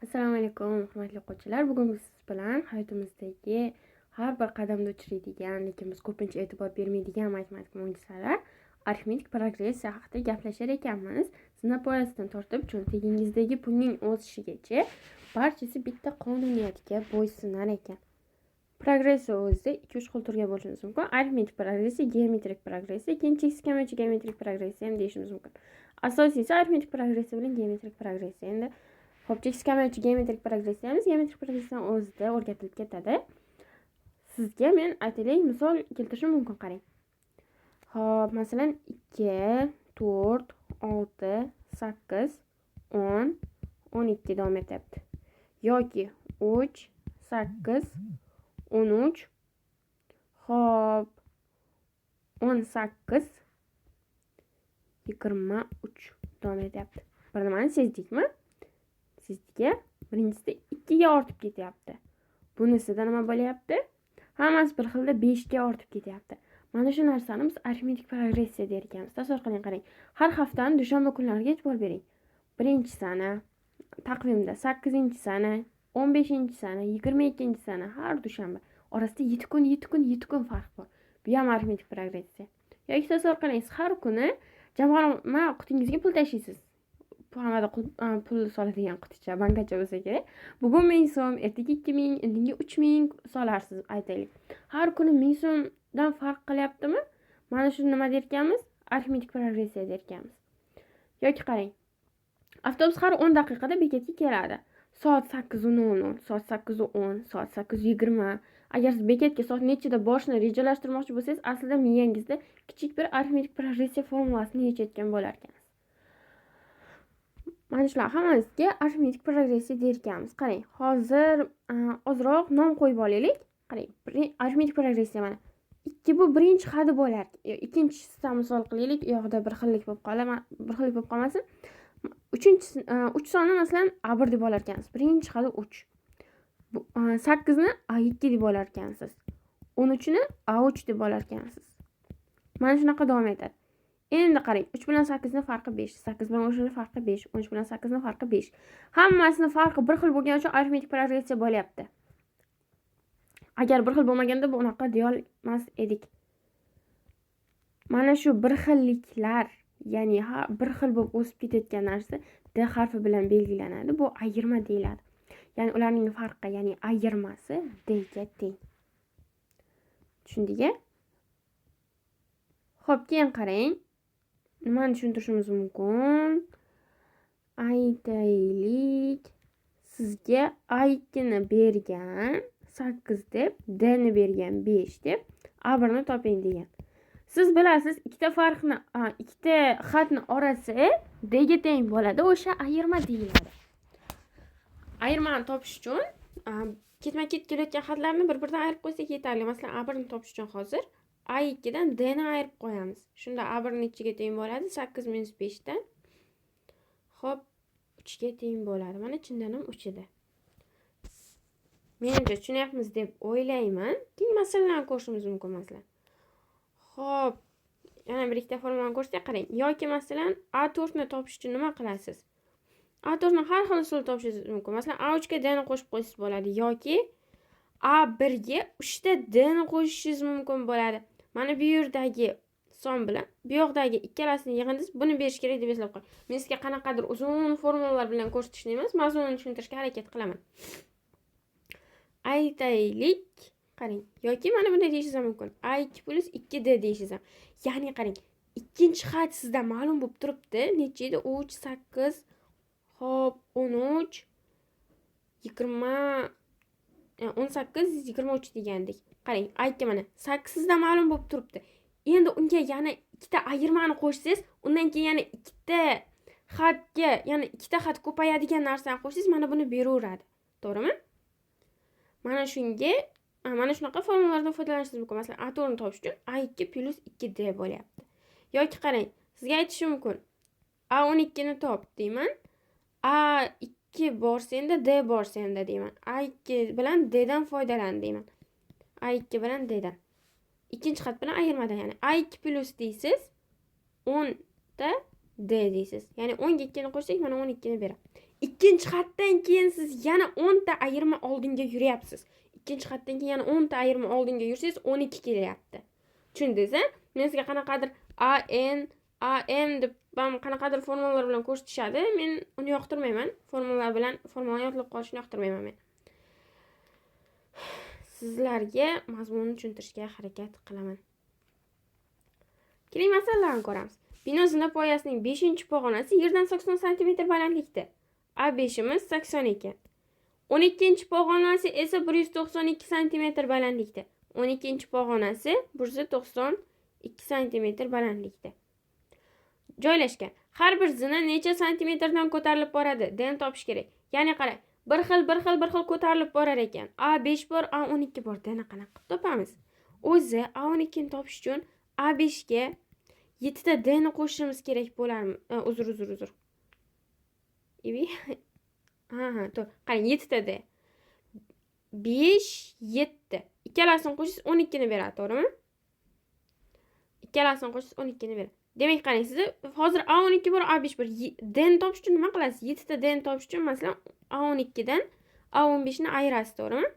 Assalomu alaykum, hurmatli o'quvchilar. Bugun biz siz bilan hayotimizdagi har bir qadamda uchraydigan, lekin biz ko'pincha e'tibor bermaydigan matematik mo'jizalar, arifmetik progressiya haqida gaplashar ekanmiz. Sinab poyasidan tortib cho'ntagingizdagi pulning o'sishigacha barchasi bitta qonuniyatga bo'ysunar ekan. Progressiya o'zida 2-3 xil turga bo'lishimiz mumkin. Arifmetik progressiya, geometrik progressiya, keyin cheksiz kamayuvchi geometrik progressiya ham deyishimiz mumkin. Asosiysi arifmetik progressiya bilan geometrik progressiya. Endi cheksiz kamayuvchi geometrik progressiyamiz geometrik progressiyani o'zida o'rgatilib ketadi. Sizga men aytaylik, misol keltirishim mumkin, qarang. Xo'p, masalan 2, 4, 6, 8, 10, 12 davom etyapti. Yoki 3, 8, 13, xo'p 18, 23 davom etyapti. Bir nimani sezdikmi? Sizga birinchisida 2 ga ortib ketyapti. Bunisida nima bo'lyapti? Hammasi bir xilda 5 ga ortib ketyapti. Mana shu narsani biz arifmetik progressiya der ekanmiz. Tasavvur qiling, qarang. Har haftani dushanba kunlariga e'tibor bering. 1-sana, taqvimda 8-sana, 15-sana, 22-sana har dushanba orasida 7 kun farq bor. Bu ham arifmetik progressiya. Yoki tasavvur qiling, siz har kuni jamg'arma qutingizga pul tashlaysiz. Hamada pul soladigan quticha, bankacha bo'lsa kerak. Bugun 1000 so'm, ertaga 2000, indinga 3000 solarsiz, aytaylik. Har kuni 1000 so'mdan farq qilyaptimi? Mana shu nima derkanmiz? Arifmetik progressiya derkanmiz. Yoki qarang. Avtobus har 10 daqiqada bekatga keladi. Soat 8:00, soat 8:10, soat 8:20. Agar siz bekatga soat nechida borishni rejalashtirmoqchi bo'lsangiz, aslida miyangizda kichik bir arifmetik progressiya formulasini yechayotgan bo'lar ekansiz. Mana shular hammasiga arifmetik progressiya der ekanmiz. Qarang, hozir ozroq nom qo'yib olaylik. Qarang, arifmetik progressiya mana 2 bu birinchi xadi bo'lar. Ikkinchisidan misol qilaylik, u yoqda bir xillik bo'lib qolmasin. 3 sonni masalan A1 deb olar ekansiz. Birinchi xadi 3. 8 ni A2 deb olar ekansiz. 13 ni A3 deb olar ekansiz. Mana shunaqa davom etadi. Endi qarang, 3 bilan 8 ning farqi 5, 8 bilan 13 ning farqi 5, 13 bilan 8 ning farqi 5. Hammasini farqi bir xil bo'lgani uchun arifmetik progressiya bo'lyapti. Agar bir xil bo'lmaganda bu unaqa deya olmas edik. Mana shu bir xilliklar, ya'ni bir xil bo'lib o'sib ketayotgan narsa D harfi bilan belgilanadi. Bu ayirma deyiladi. Ya'ni ularning farqi, ya'ni ayirmasi D ga teng. Tushundingmi? Xo'p, keyin qarang. Nimani tushuntirishimiz mumkin? Aytaylik, sizga A2 ni bergan 8 deb, D ni bergan 5 deb, A1 ni toping degan. Siz bilasiz, ikkita xatni orasi D ga teng bo'ladi, o'sha ayirma deyiladi. Ayirmani topish uchun ketma-ket kelayotgan xatlarni bir-biridan ayirib qo'ysak yetarli. Masalan, A1 ni topish uchun hozir A2 dan D ni ayirib qo'yamiz. Shunda A1 nechiga teng bo'ladi? 8 minus 5 dan. Xo'p, 3 ga teng bo'ladi. Mana chindan ham 3 edi. Menimcha tushunyapmiz deb o'ylayman. Keyin masalalarni ko'rishimiz mumkin masalan. Xo'p, yana bir ikkita formulani ko'rsak, qarang. Yoki masalan A4 ni topish uchun nima qilasiz? A4 ni har xil usul topishingiz mumkin. Masalan, A3 ga D ni qo'shib qo'ysiz bo'ladi yoki A1 ga 3 ta D ni qo'shishingiz mumkin bo'ladi. Mana bu yerdagi son bilan bu yoqdagi ikkalasini yig'indingiz, buni berish kerak deb eslab qo'ying. Men sizga qanaqadir uzun formulalar bilan ko'rsatishni emas, mazmunini tushuntirishga harakat qilaman. Aytaylik, qarang, yoki mana bunday deyishingiz mumkin. A2 plus 2D deyishingiz ham. Ya'ni qarang, ikkinchi xat sizda ma'lum bo'lib turibdi. Necha edi? 3, 8, xo'p, 13, 20, 18, 23 degandik. Qarang, A2 mana 8 sizda ma'lum bo'lib turibdi. Endi unga yana ikkita ayirmani qo'shsangiz, undan keyin yana ikkita xatga, yana ikkita xat ko'payadigan narsani qo'shsangiz, mana buni beraveradi. To'g'rimi? Mana shunga, mana shunaqa formulalardan foydalanishingiz mumkin. Masalan, A4 ni topish uchun A2 plus 2D bo'lyapti. Yoki qarang, sizga aytishim mumkin. A12 ni top deyman. A2 bor senda, D bor senda deyman. A2 bilan D dan foydalan deyman. A2 bilan D dan. Ikkinchi xat bilan ayirmadan, ya'ni A2 plus deysiz, 10 da D deysiz. Ya'ni 10 ga 2 ni qo'shsak, mana 12 ni beradi. ikkinchi xatdan keyin siz yana 10 ta ayirma oldinga yuryapsiz. Ikkinchi xatdan keyin yana 10 ta ayirma oldinga yursangiz 12 kelyapti. Tushundingiz-a? Men sizga qanaqadir AM deb qanaqadir formulalar bilan ko'rsatishadi. Men uni yoqtirmayman. Formula yodlab qolishni yoqtirmayman men. Sizlarga mazmunni tushuntirishga harakat qilaman. Keling, masalalarni ko'ramiz. Bino zina poyasining 5-pog'onasi yerdan 80 sm balandlikda. A5imiz 80 ekan. 12-pog'onasi esa 192 sm balandlikda. 12-pog'onasi 192 sm balandlikda joylashgan. Har bir zina necha santimetrdan ko'tarilib boradi? Den topish kerak. Ya'ni qarang, bir xil ko'tarilib borar ekan. A5 bor, A12 bor. Deni qanaqa qilib topamiz? O'zi A12 ni topish uchun A5 ga 7 ta D ni qo'shishimiz kerak bo'larmi? Uzr. To'g'ri. Qarang, 7 ta D. 5, 7. Ikkalasini qo'shsangiz 12 ni beradi, to'g'rimi? Ikkalasini qo'shsangiz 12 ni beradi. Demak, qarang, sizda hozir A12 bor, A5 bor. D ni topish uchun nima qilasiz? 7 ta D ni topish uchun masalan A12 dan A15 ni ayirasiz, to'g'rimi?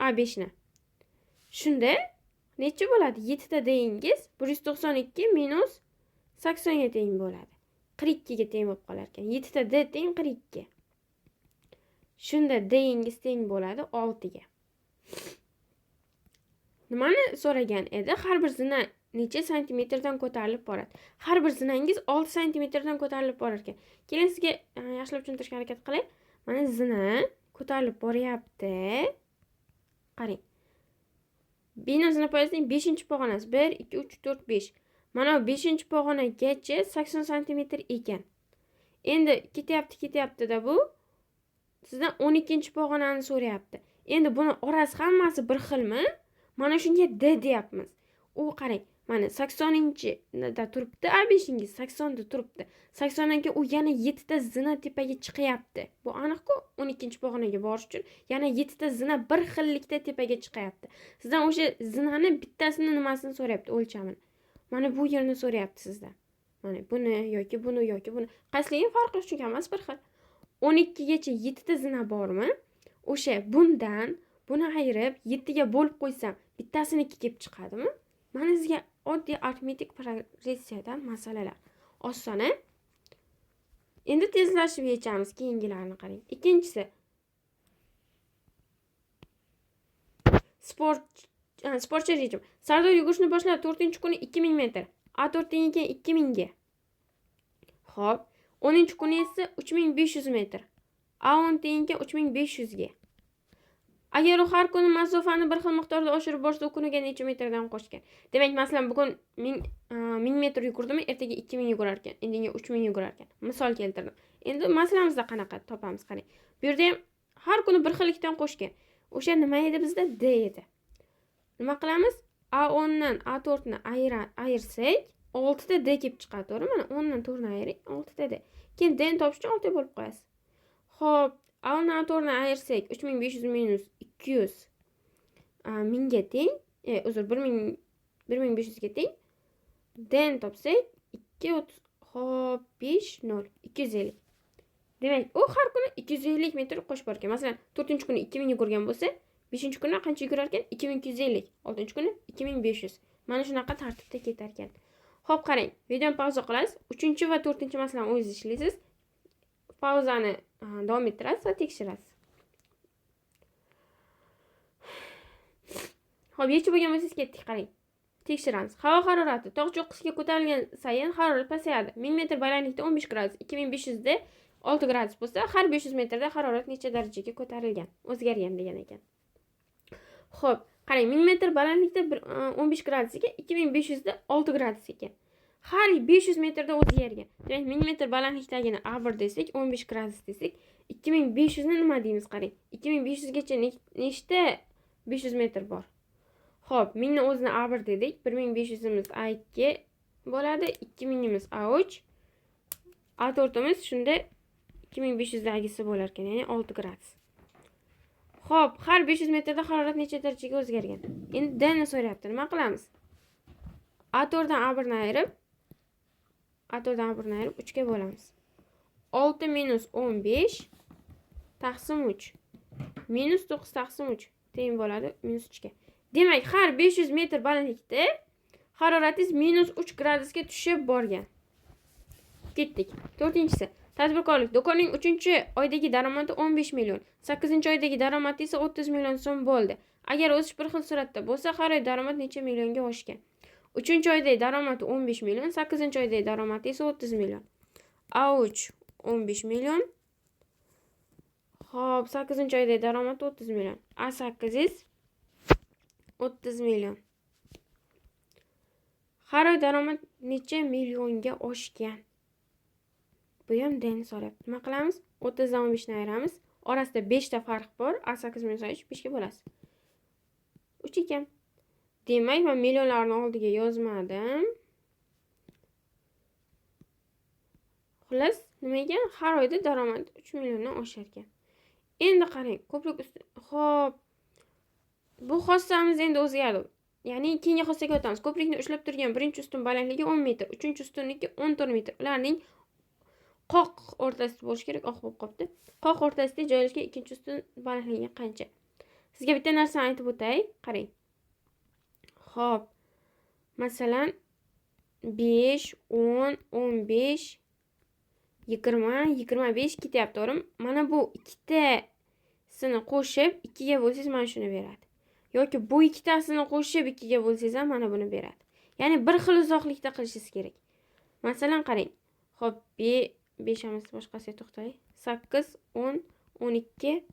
A5 ni. Shunda necha bo'ladi? 7 ta D'ingiz 192 minus 80 ga teng bo'ladi. 42 ga teng bo'lib qolar ekan. 7 ta D teng 42. Shunda D'ingiz teng bo'ladi 6 ga. Nimani so'ragan edi? Har bir zina necha santimetrdan ko'tarilib boradi? Har bir zinangiz 6 santimetrdan ko'tarilib borar ekan. Keling, sizga yaxshilab tushuntirishga harakat qilay. Mana zina ko'tarilib boryapti. Qarang. Bino zina poyasining 5-pog'onasi 1, 2, 3, 4, 5. Mana 5-pog'onagacha 80 sm ekan. Endi ketyapti-da bu. Sizdan 12-pog'onani so'rayapti. Endi buni orasi hammasi bir xilmi? Mana shunga D deyapmiz. U qarang, mana 80-da turibdi, A5ingiz 80da turibdi. 80dan keyin u yana 7 ta zina tepaga chiqyapti. Bu aniq-ku, 12-pog'onaga borish uchun yana 7 ta zina bir xillikda tepaga chiqyapti. Sizdan o'sha zinani bittasini nimasini so'rayapti, o'lchamini. Mana bu yerni so'rayapti sizdan. Mana buni yoki buni yoki buni. Qaysiligini farq qilish uchun emas, bir xil. 12 gacha 7 ta zina bormi? O'sha bundan buni ayirib 7 ga bo'lib qo'ysam, bittasiniki kelib chiqadimi? Mana sizga oddiy arifmetik progressiyadan masalalar. Osona. Endi tezlashib yechamiz, keyingilarni qarang. Ikkinchisi sportchi rejim. Sardor yugurishni boshladi 4-kuni 2000 metr. A4dan keyin 2000 ga. Xo'p, 10-kuni esa 3500 metr. A10dan keyin 3500 ga. Agar u har kuni masofani bir xil miqdorda oshirib borsa, u kuniga necha metrdan qo'shgan? Demak, masalan, bugun 1000 metr yugurdimi, ertaga 2000 yugurar ekan, endinga 3000 yugurar ekan. Misol keltirdim. Endi masalamizda qanaqa topamiz, qarang. Bu yerda ham har kuni bir xillikdan qo'shgan. O'sha nima edi bizda? D edi. Nima qilamiz? A10 dan A4 ni ayirsak, 6 ta D kelib chiqadi, to'g'rimi? Mana 10 dan 4 ni ayiring, 6 ta D. Keyin D ni topish uchun 6 bo'lib qo'yasiz. Xo'p, A10 dan A4 ni ayirsak, 3500 minus 200 1000 ga teng, 1500 ga teng. D ni topsak 2 xo'p 5 0 250. Demak, u har kuni 250 metr qo'shib bor ekan. Masalan, 4-kuni 2000 yugurgan bo'lsa, 5-kuni qancha yugurar ekan? 2250. 6-kuni 2500. Mana shunaqa tartibda ketar ekan. Xo'p, qarang, videoni pauza qilasiz. 3 va 4-masalani o'zingiz ishlaysiz. Pauzani davom ettirasiz va tekshirasiz. Xo'p, yechib bo'lgan bo'lsangiz ketdik, qarang. Tekshiramiz. Havo harorati tog' cho'qqisiga ko'tarilgan sayin harorat pasayadi. 1000 metr balandlikda 15 gradus, 2500 da 6 gradus bo'lsa, har 500 metrda harorat necha darajaga ko'tarilgan, o'zgargan degan ekan. Xo'p, qarang, 1000 metr balandlikda 15 gradus ekan, 2500 da 6 gradus ekan. Har 500 metrda o'zgargan. Demak, 1000 metr balandlikdagini A1 desak, 15 gradus desak, 2500 ni nima deymiz, qarang. 2500 gacha nechta 500 metr bor? Xo'p, 1000 ni o'zini A1 dedik, 1500imiz A2 bo'ladi, 2000imiz A3, A4imiz shunda 2500 dagisi bo'lar ekan, ya'ni 6 gradus. Xo'p, har 500 metrda harorat necha darajaga o'zgargan? Endi D ni so'rayapti. Nima qilamiz? A4 dan A1 ni ayirib 3 ga bo'lamiz. 6 minus 15 taqsim 3. Minus 9 taqsim 3 teng bo'ladi minus 3 ga. Demak, har 500 metr balandlikda haroratingiz minus 3 gradusga tushib borgan. Ketdik. 4-si. Tadbirkorlik. Do'konning 3-oydagi daromadi 15 million. 8-oydagi daromadi esa 30 million so'm bo'ldi. Agar o'sish bir xil suratda bo'lsa, har oy daromad necha millionga oshgan? 3-oydagi daromadi 15 million, 8-oydagi daromadi esa 30 million. A3 15 million. Xo'p, 8-oydagi daromadi 30 million. A8 30 million. Har oy daromad necha millionga oshgan? Bu ham deni so'rayapti. Nima qilamiz? 30 dan 15 ni ayiramiz. Orasida 5 ta farq bor. A8 minus A3 5 ga bo'lasiz. 3 ekan. Demak, men millionlarni oldiga yozmadim. Xullas, nima ekan? Har oyda daromad 3 milliondan oshar ekan. Endi qarang, ko'prik usti. Xo'p. Bu xossamiz endi o'zgardi. Ya'ni keyingi xossaga o'tamiz. Ko'prikni ushlab turgan birinchi ustun balandligi 10 metr, uchinchi ustunniki 14 metr. Ularning qoq o'rtasida bo'lishi kerak, oq bo'lib qopti. Qoq o'rtasida joylashgan ikkinchi ustun balandligi qancha? Sizga bitta narsani aytib o'tay, qarang. Xo'p. Masalan, 5, 10, 15, 20, 25 ketyapti, to'g'rimi? Mana bu ikkitasini qo'shib 2 ga bo'lsangiz mana shuni beradi. Yoki bu ikkitasini qo'shib 2 ga bo'lsangiz ham mana buni beradi. Ya'ni bir xil uzoqlikda qilishingiz kerak. Masalan, qarang. Xo'p, 5imiz boshqasiga to'xtay. 8, 10, 12,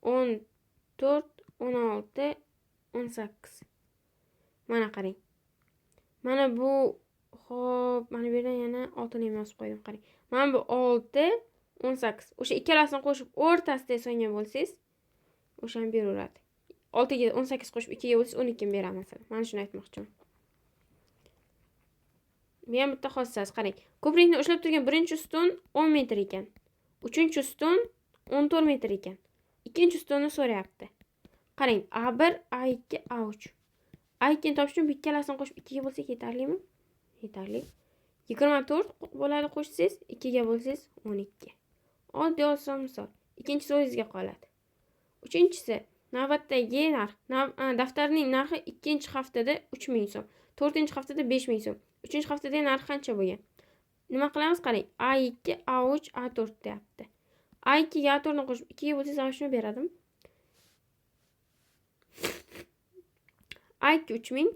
14, 16, 18. Mana qarang. Mana bu xo'p, mana bu yerdan yana 6 ni yozib qo'ydim, qarang. Mana bu 6, 18. O'sha ikkalasini qo'shib o'rtasida solgan bo'lsangiz, o'shani beraveradi. 6 ga 18 qo'shib 2 ga bo'lsangiz 12 ni beradi masalan. Mana shuni aytmoqchiman. Bu ham bitta xossasi, qarang. Ko'prikni ushlab turgan birinchi ustun 10 metr ekan. Uchinchi ustun 14 metr ekan. Ikkinchi ustunni so'rayapti. Qarang, A1, A2, A3. A2 ni topish uchun bu ikkalasini qo'shib 2 ga bo'lsak yetarlimi? Yetarli. 24 bo'ladi qo'shsangiz, 2 ga bo'lsangiz 12. Oddiy oson misol. Ikkinchisi o'zingizga qoladi. Uchinchisi, navbatdagi narx. Daftarning narxi 2-haftada 3000 so'm, 4-haftada 5000 so'm. 3-haftadagi narxi qancha bo'lgan? Nima qilamiz? Qarang. A2, A3, A4 deyapti. A2 ga A4 ni qo'shib 2 ga bo'lsangiz ana shuni beradimi? A2 3000,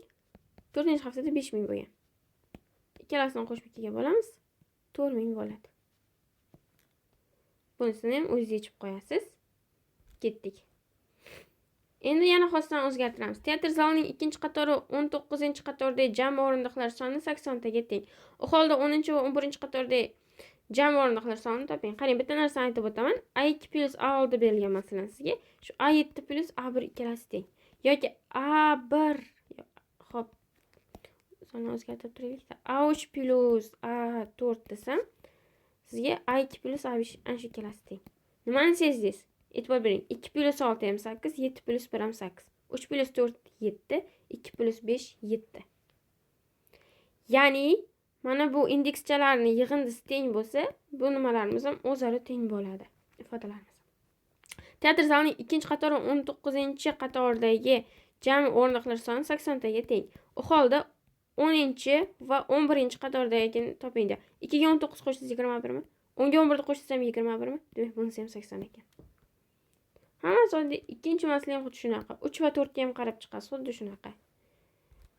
4-haftada 5000 bo'lgan. Ikkalasini qo'shib 2 ga bo'lamiz. 4000 bo'ladi. Bunisini ham o'zingiz yechib qo'yasiz. Ketdik. Endi yana xossani o'zgartiramiz. Teatr zalining 2-qatori 19-qatordagi jami o'rindiqlar soni 80 taga teng. U holda 10 va 11-qatordagi jami o'rindiqlar sonini toping. Qarang, bitta narsani aytib o'taman. A2 plus A6 berilgan masalan sizga. Shu A7 plus A1 ikkalasi teng. Yoki A1 xo'p. Soni o'zgartirib turaylik. A3 plus A4 desam, sizga A2 plus A5 ana shu ikkalasi teng. Nimani sezdingiz? E'tibor bering. 2 plus 6 ham 8, 7 plus 1 ham 8. 3 plus 4 7, 2 plus 5 7. Ya'ni mana bu indekschalarning yig'indisi teng bo'lsa, bu nimalarimiz ham o'zaro teng bo'ladi. Ifodalarimiz. Teatr zalining 2-qatori 19-qatordagi jami o'rindiqlar soni 80 taga teng. U holda 10 va 11-qatordagini toping. 2 ga 19 qo'shsangiz 21 mi? 10 ga 11 qo'shsangiz ham 21 mi? Demak, bunisi ham 80 ekan. Hammasi oddiy. Ikkinchi masala ham xuddi shunaqa. 3 va 4 ga ham qarab chiqasiz, xuddi shunaqa.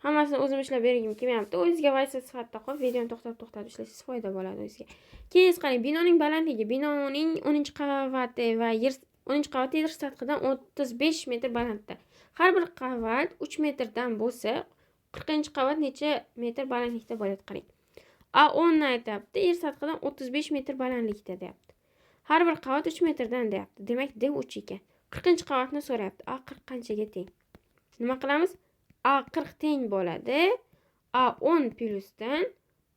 Hammasini o'zim ishlab bergim kelmayapti. O'zingizga vaziyat sifatida qo'yib, videoni to'xtatib ishlasangiz foyda bo'ladi o'zingizga. Keyin qarang, binoning balandligi, binoning 10-qavati va yer 10-qavati yer sathidan 35 metr balandda. Har bir qavat 3 metrdan bo'lsa, 40-qavat necha metr balandlikda bo'ladi, qarang. A10 ni aytibdi, yer sathidan 35 metr balandlikda deyapti. Har bir qavat 3 metrdan deyapti. Demak, D3 ekan. 40-qavatni so'rayapti. A40 qanchaga teng? Nima qilamiz? A40 teng bo'ladi. A10 plusdan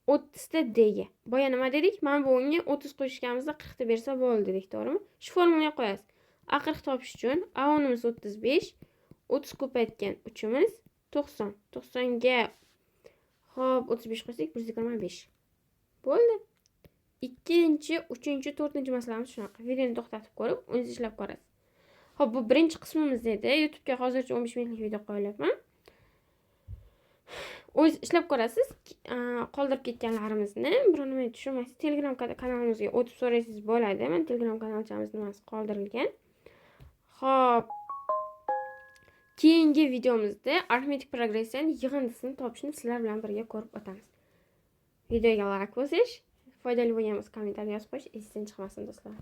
30 ta D ga. Boya nima dedik? Mana bu o'nga 30 qo'shganimizda 40 ta bersa bo'ldi dedik, to'g'rimi? Shu formulaga qo'yasiz. A40 topish uchun A10imiz 35, 30 ko'paytgan 3imiz 90. 90 ga xo'p 35 qo'ysak 125. Bo'ldi. ikkinchi, uchinchi, to'rtinchi masalamiz shunaqa. Videoni to'xtatib ko'rib, o'zingiz ishlab ko'rasiz. Xo'p, bu birinchi qismimiz edi. YouTube'ga hozircha 15 minutlik video qo'yapman. O'zingiz ishlab ko'rasiz. Qoldirib ketganlarimizni biror nima tushunmaysiz. Telegram kanalimizga o'tib so'raysiz bo'ladi. Men Telegram kanalchamiz nimasi qoldirilgan. Xo'p. Keyingi videomizda arifmetik progressiyaning yig'indisini topishni sizlar bilan birga ko'rib o'tamiz. Videoga like bosish, foydali bo'lgan bo'lsa kommentariy yozib qo'yish esingizdan chiqmasin do'stlar.